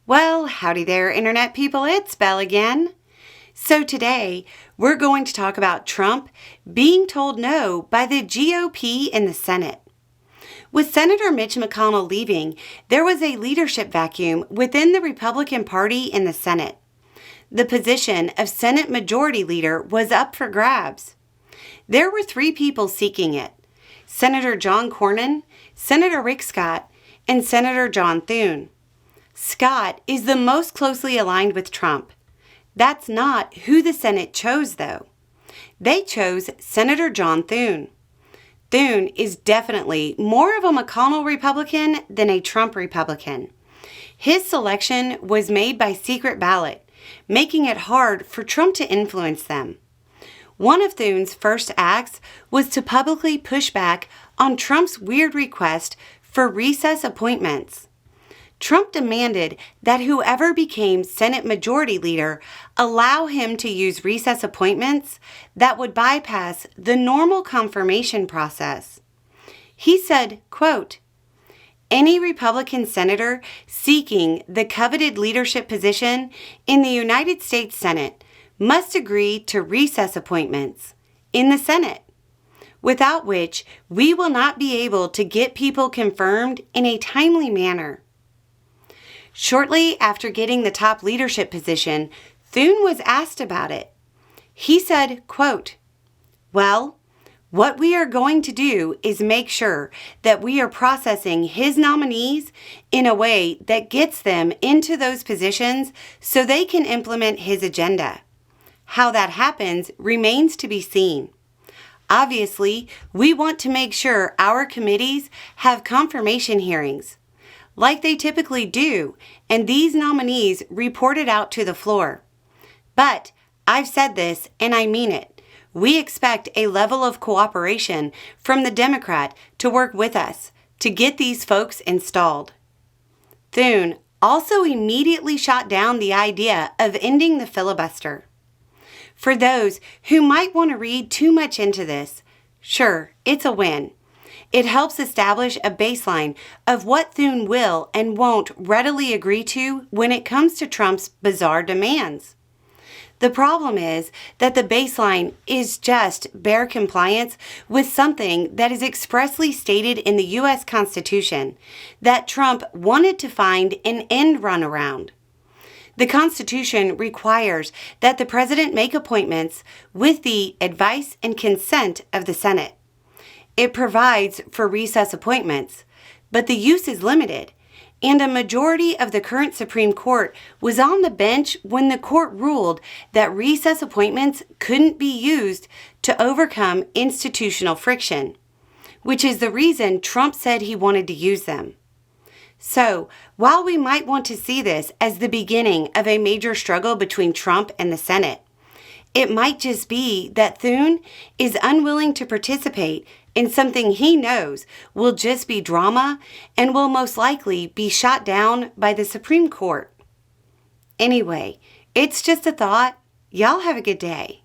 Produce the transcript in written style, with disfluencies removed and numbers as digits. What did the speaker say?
Well, howdy there, Internet people. It's Belle again. So today, we're going to talk about Trump being told no by the GOP in the Senate. With Senator Mitch McConnell leaving, there was a leadership vacuum within the Republican Party in the Senate. The position of Senate Majority Leader was up for grabs. There were three people seeking it: Senator John Cornyn, Senator Rick Scott, and Senator John Thune. Scott is the most closely aligned with Trump. That's not who the Senate chose, though. They chose Senator John Thune. Thune is definitely more of a McConnell Republican than a Trump Republican. His selection was made by secret ballot, making it hard for Trump to influence them. One of Thune's first acts was to publicly push back on Trump's weird request for recess appointments. Trump demanded that whoever became Senate Majority Leader allow him to use recess appointments that would bypass the normal confirmation process. He said, quote, "Any Republican senator seeking the coveted leadership position in the United States Senate must agree to recess appointments in the Senate, without which we will not be able to get people confirmed in a timely manner." Shortly after getting the top leadership position, Thune was asked about it. He said, quote, "Well, what we are going to do is make sure that we are processing his nominees in a way that gets them into those positions so they can implement his agenda. How that happens remains to be seen. Obviously, we want to make sure our committees have confirmation hearings, like they typically do, and these nominees reported out to the floor. But I've said this, and I mean it. We expect a level of cooperation from the Democrat to work with us to get these folks installed." Thune also immediately shot down the idea of ending the filibuster. For those who might want to read too much into this, sure, it's a win. It helps establish a baseline of what Thune will and won't readily agree to when it comes to Trump's bizarre demands. The problem is that the baseline is just bare compliance with something that is expressly stated in the U.S. Constitution that Trump wanted to find an end run around. The Constitution requires that the president make appointments with the advice and consent of the Senate. It provides for recess appointments, but the use is limited, and a majority of the current Supreme Court was on the bench when the court ruled that recess appointments couldn't be used to overcome institutional friction, which is the reason Trump said he wanted to use them. So, while we might want to see this as the beginning of a major struggle between Trump and the Senate, it might just be that Thune is unwilling to participate in something he knows will just be drama and will most likely be shot down by the Supreme Court. Anyway, it's just a thought. Y'all have a good day.